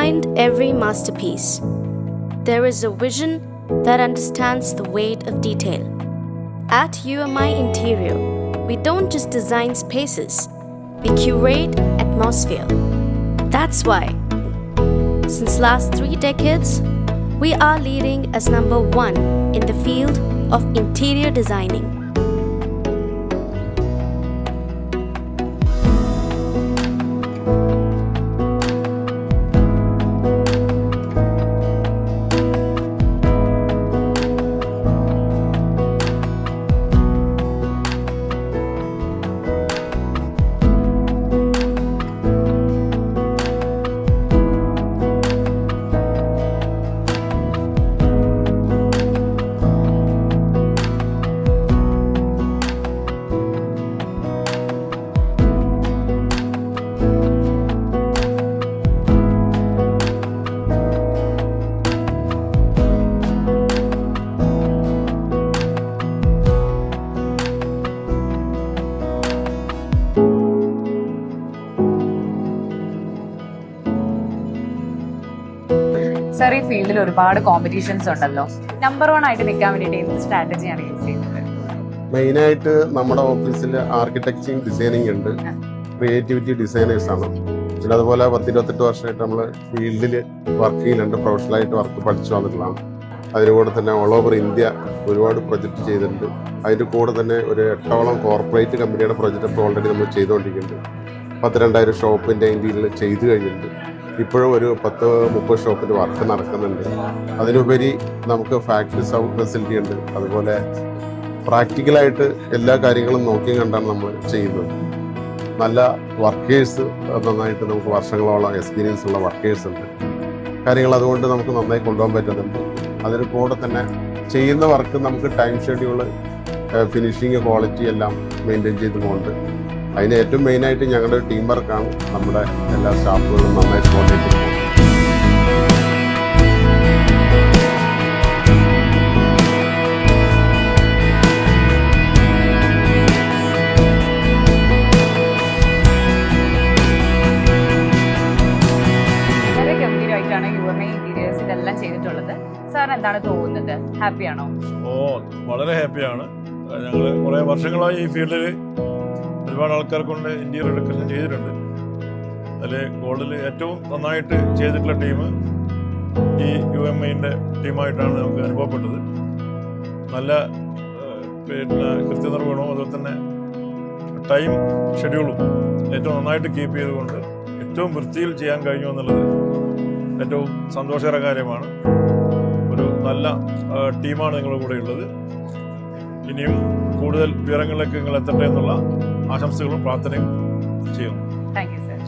Behind every masterpiece, there is a vision that understands the weight of detail. At UMI Interior, we don't just design spaces, we curate atmosphere. That's why, since last 3 decades, we are leading as number 1 in the field of interior designing. Sir, ഈ ഫീൽഡിൽ ഒരുപാട് competitions ഉണ്ടല്ലോ. Number 1 ആയിട്ട് നിൽക്കാൻ വേണ്ടിയിട്ട് എന്ത് സ്ട്രാറ്റജിയാണ് use ചെയ്യുന്നത്? മെയിനായിട്ട് നമ്മുടെ ഓഫീസിൽ ആർക്കിടെക്ചറിങ് ഡിസൈനിങ് ഉണ്ട്, ക്രിയേറ്റിവിറ്റി ഡിസൈനേഴ്സ് ആണ്. പിന്നെ അതുപോലെ 10-28 വർഷമായിട്ട് നമ്മൾ ഫീൽഡിൽ വർക്ക് ചെയ്യുന്നുണ്ട്, പ്രൊഫഷണലായിട്ട് വർക്ക് പഠിച്ചു വന്നിട്ടുള്ളതാണ്. അതിന് കൂടെ തന്നെ ഓൾ ഓവർ ഇന്ത്യ ഒരുപാട് പ്രൊജക്റ്റ് ചെയ്തിട്ടുണ്ട്. അതിൻ്റെ കൂടെ തന്നെ ഒരു 8ഓളം കോർപ്പറേറ്റ് കമ്പനിയുടെ പ്രൊജക്റ്റ് ഇപ്പോൾ ഓൾറെഡി നമ്മൾ ചെയ്തുകൊണ്ടിരിക്കുന്നുണ്ട്. 10-2000 ഷോപ്പിൻ്റെ ഇന്ത്യയിൽ ചെയ്തു കഴിഞ്ഞിട്ടുണ്ട്. ഇപ്പോഴും ഒരു 10-30 ഷോപ്പിൻ്റെ വർക്ക് നടക്കുന്നുണ്ട്. അതിനുപരി നമുക്ക് ഫാക്ടറി ഫെസിലിറ്റി ഉണ്ട്. അതുപോലെ പ്രാക്ടിക്കലായിട്ട് എല്ലാ കാര്യങ്ങളും നോക്കി കണ്ടാണ് നമ്മൾ ചെയ്യുന്നത്. നല്ല വർക്കേഴ്സ്, നന്നായിട്ട് നമുക്ക് വർഷങ്ങളോളം എക്സ്പീരിയൻസ് ഉള്ള വർക്കേഴ്സ് ഉണ്ട്. കാര്യങ്ങൾ അതുകൊണ്ട് നമുക്ക് നന്നായി കൊണ്ടുപോകാൻ പറ്റുന്നുണ്ട്. അതിന് കൂടെ തന്നെ ചെയ്യുന്ന വർക്ക് നമുക്ക് ടൈം ഷെഡ്യൂള്, ഫിനിഷിങ്, ക്വാളിറ്റി എല്ലാം മെയിൻറ്റെയിൻ ചെയ്ത് പോകുന്നുണ്ട്. അതിന് ഏറ്റവും മെയിനായിട്ട് ഞങ്ങളുടെ ടീം വർക്കാണ്. നമ്മുടെ എല്ലാ സ്റ്റാഫുകളും നന്നായിട്ട് കോർഡിനേറ്റ് ചെയ്യുന്നത്. വളരെ ഗംഭീരമായിട്ടാണ് UMI ഇന്റീരിയേഴ്സ് ഇതെല്ലാം ചെയ്തിട്ടുള്ളത്. സാറിന് എന്താണ് തോന്നുന്നത്? ഹാപ്പിയാണോ? വളരെ ഹാപ്പിയാണ്. ഞങ്ങൾ കുറേ വർഷങ്ങളായി ഈ ഫീൽഡിൽ ഒരുപാട് ആൾക്കാർ കൊണ്ട് ഇന്റീരിയർ ഡെക്കറേഷൻ ചെയ്തിട്ടുണ്ട്. അതിൽ ഗോൾഡിൽ ഏറ്റവും നന്നായിട്ട് ചെയ്തിട്ടുള്ള ടീം ഈ UMIൻ്റെ ടീമായിട്ടാണ് നമുക്ക് അനുഭവപ്പെട്ടത്. നല്ല പിന്നെ കൃത്യനിർവഹണവും അതുപോലെ തന്നെ ടൈം ഷെഡ്യൂളും ഏറ്റവും നന്നായിട്ട് കീപ്പ് ചെയ്തുകൊണ്ട് ഏറ്റവും വൃത്തിയിൽ ചെയ്യാൻ കഴിഞ്ഞു എന്നുള്ളത് ഏറ്റവും സന്തോഷകര കാര്യമാണ്. ഒരു നല്ല ടീമാണ് നിങ്ങളുടെ കൂടെ ഉള്ളത്. ഇനിയും കൂടുതൽ വിവരങ്ങളിലേക്ക് നിങ്ങൾ എത്തട്ടെ എന്നുള്ള ആശംസകളും പ്രാർത്ഥനയും ചെയ്യുന്നു. Thank you sir.